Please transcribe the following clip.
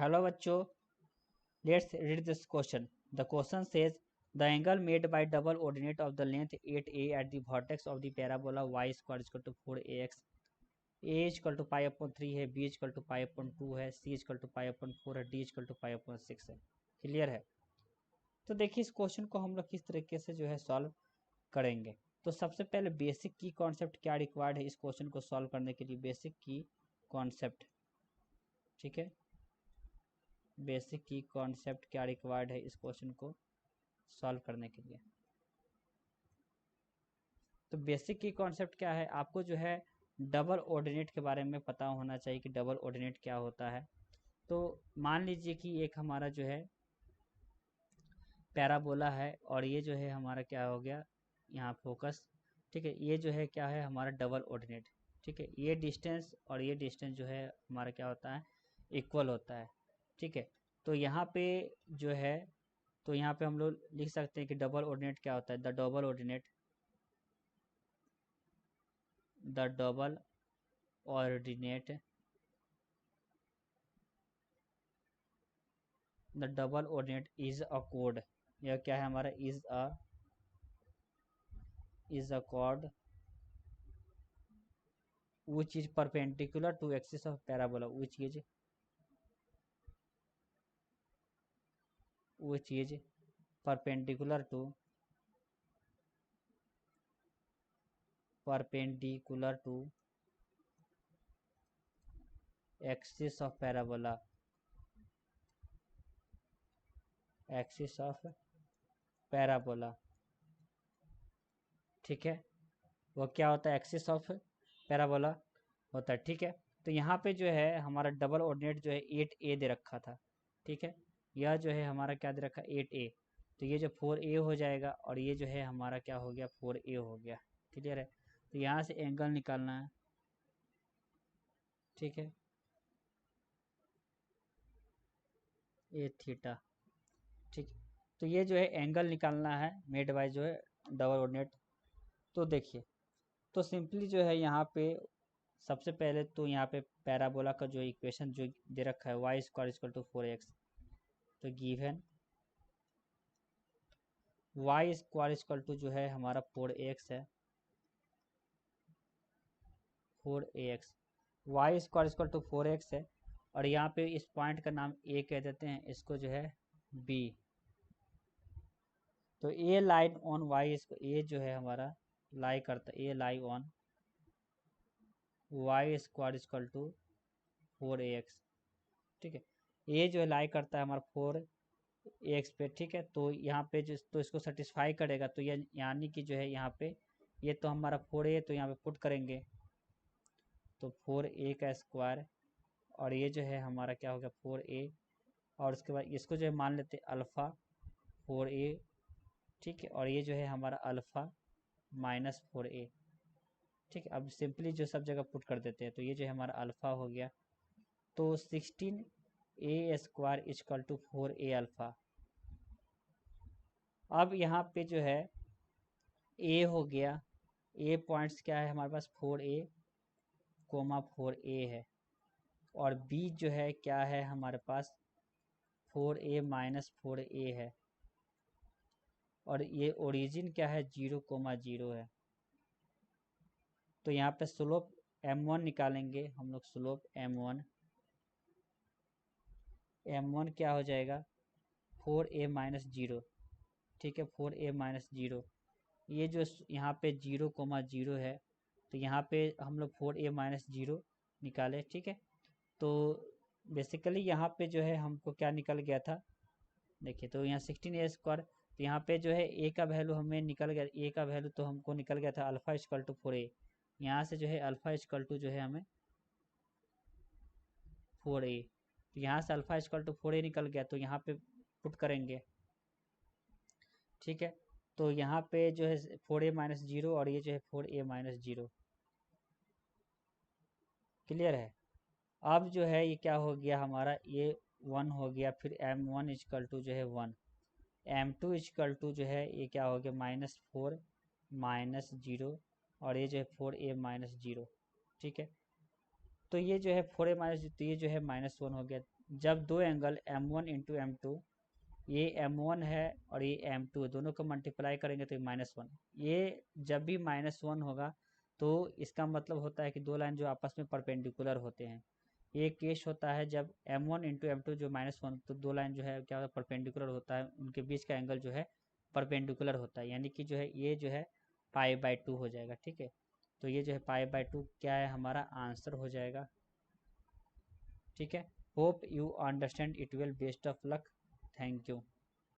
Hello बच्चों, let's read this question. The question says the angle made by double ordinate of the length 8a at the vertex of the parabola y square is equal to 4ax. a is equal to pi upon 3 है, b is equal to pi upon 2 है, c is equal to pi upon 4 है, d is equal to pi upon 6 है. Clear है? तो देखिए इस question को हम लोग किस तरीके से जो है सॉल्व करेंगे. तो सबसे पहले बेसिक की कॉन्सेप्ट क्या रिक्वायर्ड है इस क्वेश्चन को सॉल्व करने के लिए. बेसिक की कॉन्सेप्ट, ठीक है, बेसिक की कॉन्सेप्ट क्या रिक्वायर्ड है इस क्वेश्चन को सॉल्व करने के लिए. तो बेसिक की कॉन्सेप्ट क्या है, आपको जो है डबल ऑर्डिनेट के बारे में पता होना चाहिए कि डबल ऑर्डिनेट क्या होता है. तो मान लीजिए कि एक हमारा जो है पैराबोला है और ये जो है हमारा क्या हो गया यहाँ फोकस, ठीक है. ये जो है क्या है हमारा डबल ऑर्डिनेट, ठीक है. ये डिस्टेंस और ये डिस्टेंस जो है हमारा क्या होता है इक्वल होता है, ठीक है. तो यहाँ पे जो है, तो यहाँ पे हम लोग लिख सकते हैं कि डबल ऑर्डिनेट क्या होता है. The double ordinate, the double ordinate, the double ordinate is a code. यह क्या है हमारा is a code which is perpendicular to axis of parabola, which is perpendicular to axis of parabola, axis of parabola, ठीक है. वो क्या होता है एक्सिस ऑफ पैराबोला होता है, ठीक है. तो यहाँ पे जो है हमारा डबल ऑर्डिनेट जो है 8a दे रखा था, ठीक है. यह जो है हमारा क्या दे रखा 8a, तो ये जो 4a हो जाएगा और ये जो है हमारा क्या हो गया 4a हो गया. क्लियर है? तो यहाँ से एंगल निकालना है, ठीक है, ए थीटा, ठीक. तो ये जो है एंगल निकालना है मेड बाय जो है डबल ऑर्डिनेट. तो देखिए, तो सिंपली जो है यहाँ पे सबसे पहले तो यहाँ पे पैराबोला का जो इक्वेशन जो दे रखा है Y square equal to 4x, तो given Y square equal to जो है हमारा 4x है, 4ax, Y square equal to 4x है. और यहाँ पे इस पॉइंट का नाम ए कह देते हैं, इसको जो है बी. तो ए लाइन ऑन वाई, इसको ए जो है हमारा लाई करता है, A lie on Y square equal to 4ax, ठीक है. ए जो है लाई करता है हमारा 4ax पे, ठीक है. तो यहाँ पे जो तो इसको सेटिस्फाई करेगा, तो ये यानी कि जो है यहाँ पे ये तो हमारा 4a, तो यहाँ पे पुट करेंगे तो 4a का स्क्वायर और ये जो है हमारा क्या हो गया 4a, और उसके बाद इसको जो है मान लेते हैं अल्फ़ा 4a, ठीक है. और ये जो है हमारा अल्फ़ा माइनस 4a, ठीक है. अब सिंपली जो सब जगह पुट कर देते हैं, तो ये जो है हमारा अल्फ़ा हो गया, तो 16a square equal to 4a alpha. अब यहाँ पे जो है a हो गया, a पॉइंट्स क्या है हमारे पास 4a कोमा 4a है, और b जो है क्या है हमारे पास 4a माइनस 4a है, और ये ओरिजिन क्या है 0,0 है. तो यहाँ पे स्लोप m1 निकालेंगे हम लोग, स्लोप m1 क्या हो जाएगा 4a माइनस 0, ठीक है, 4a माइनस 0. ये जो यहाँ पे 0,0 है, तो यहाँ पे हम लोग 4a माइनस 0 निकाले, ठीक है. तो बेसिकली यहाँ पे जो है हमको क्या निकल गया था, देखिए, तो यहाँ 16a स्क्वायर, तो यहाँ पे जो है a का वैल्यू हमें निकल गया, a का वैल्यू तो हमको निकल गया था अल्फ़ा इक्वल टू 4a. यहाँ से जो है अल्फ़ा इक्वल टू जो है हमें 4a, तो यहाँ से अल्फ़ा इक्वल टू 4a निकल गया, तो यहाँ पे पुट करेंगे, ठीक है. तो यहाँ पे जो है 4a माइनस 0 और ये जो है 4a माइनस 0. क्लियर है? अब जो है ये क्या हो गया हमारा, ये 1 हो गया, फिर m1 इक्वल टू जो है 1, m2 इक्वल टू जो है ये क्या हो गया माइनस 4 माइनस 0, और ये जो है 4a माइनस 0, ठीक है. तो ये जो है 4a माइनस, तो ये जो है -1 हो गया, जब दो एंगल M1 इंटू M2, ये M1 है और ये M2 है, दोनों को मल्टीप्लाई करेंगे तो ये -1, ये जब भी -1 होगा तो इसका मतलब होता है कि दो लाइन जो आपस में परपेंडिकुलर होते हैं। ये केस होता है जब M1 इंटू M2 जो -1, तो दो लाइन जो है क्या होता है, परपेंडिकुलर होता है, उनके बीच का एंगल जो है परपेंडिकुलर होता है, यानी कि जो है ये जो है π/2 हो जाएगा। ठीक है, तो ये जो है π/2 क्या है, हमारा आंसर हो जाएगा। ठीक है, hope you understand it well, best of luck, thank you.